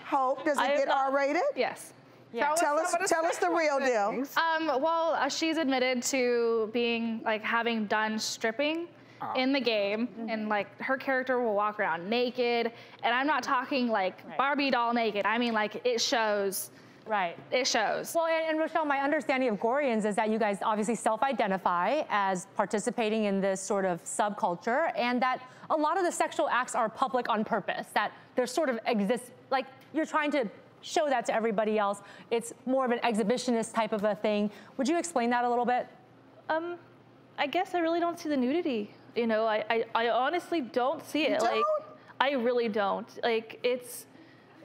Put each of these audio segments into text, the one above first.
Hope, does it get R-rated? Yes. Yeah. Tell us the real deal. Well, she's admitted to being, like, having done stripping in the game, and, like, her character will walk around naked, and I'm not talking, like, Barbie doll naked. I mean, like, it shows. Right. It shows. Well, and Rochelle, my understanding of Gorians is that you guys obviously self-identify as participating in this sort of subculture, and that a lot of the sexual acts are public on purpose, that there sort of exists, like, you're trying to show that to everybody else. It's more of an exhibitionist type of a thing. Would you explain that a little bit? I guess I really don't see the nudity. You know, I honestly don't see it. Like, I really don't. Like, it's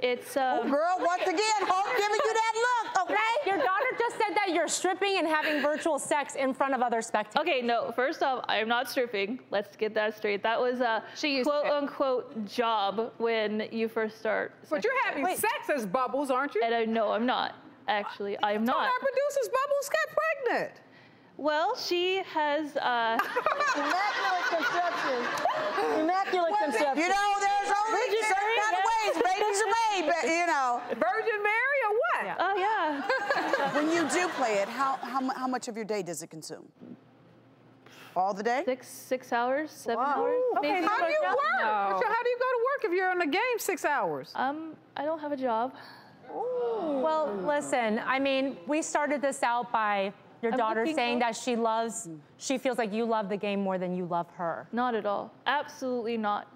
Oh, girl, once again, Hope giving you that look, okay? Your daughter just said that you're stripping and having virtual sex in front of other spectators. Okay, no, first off, I am not stripping. Let's get that straight. That was a quote-unquote job when you first start. But you're having sex as Bubbles, aren't you? And no, I'm not. Actually, I'm not. Our producers, Bubbles got pregnant. Well, she has Immaculate conception. Immaculate conception. You know, there's only certain kind of ways babies are made, but, you know. Virgin Mary or what? Yeah. Oh, yeah. When you do play it, how much of your day does it consume? All the day? 6 hours, 7 hours. Okay, how do you work? No. How do you go to work if you're in the game 6 hours? I don't have a job. Ooh. Well, listen, I mean, we started this out by your daughter saying that she feels like you love the game more than you love her. Not at all. Absolutely not.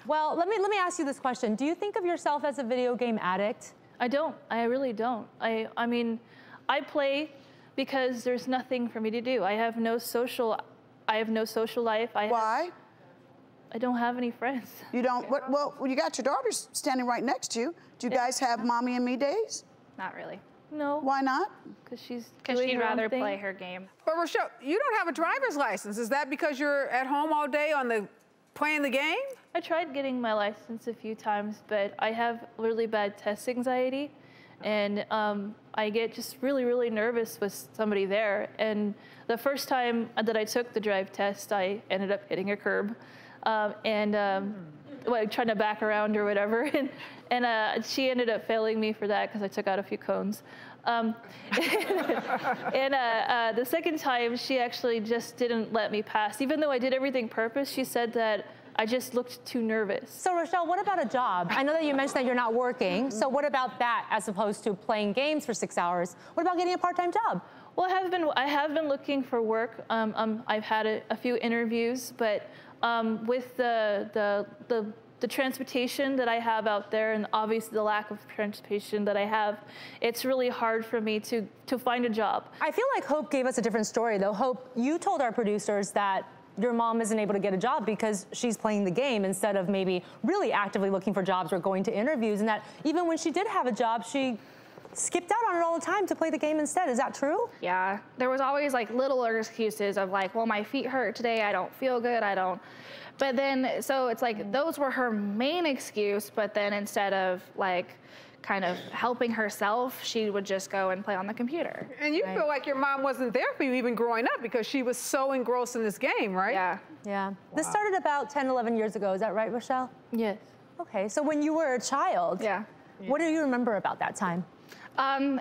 Well, let me ask you this question. Do you think of yourself as a video game addict? I don't. I really don't. I mean, I play because there's nothing for me to do. I have no social life. Why? I don't have any friends. You don't? Well, you got your daughters standing right next to you. Do you guys have mommy and me days? Not really. No. Why not? Because she'd rather play her game. But Rochelle, you don't have a driver's license. Is that because you're at home all day playing the game? I tried getting my license a few times, but I have really bad test anxiety, and I get just really, really nervous with somebody there. And the first time that I took the drive test, I ended up hitting a curb, trying to back around or whatever, and she ended up failing me for that because I took out a few cones. And the second time, she actually just didn't let me pass. Even though I did everything purpose, she said that I just looked too nervous. So Rochelle, what about a job? I know that you mentioned that you're not working, so what about that as opposed to playing games for 6 hours? What about getting a part-time job? Well, I have been looking for work. I've had a few interviews, but with the transportation that I have out there, and obviously the lack of transportation that I have, it's really hard for me to find a job. I feel like Hope gave us a different story, though. Hope, you told our producers that your mom isn't able to get a job because she's playing the game instead of maybe really actively looking for jobs or going to interviews, and that even when she did have a job, she skipped out on it all the time to play the game instead. Is that true? Yeah, there was always like little excuses of like, well, my feet hurt today, I don't feel good, but then, so it's like, those were her main excuse, but then instead of like kind of helping herself, she would just go and play on the computer. And you feel like your mom wasn't there for you even growing up because she was so engrossed in this game, right? Yeah. Yeah. Wow. This started about 10, 11 years ago. Is that right, Rochelle? Yes. Okay, so when you were a child, what do you remember about that time?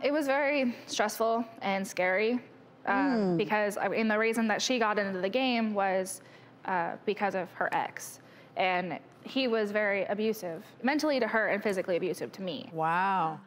It was very stressful and scary because the reason that she got into the game was because of her ex. And he was very abusive, mentally to her and physically abusive to me. Wow.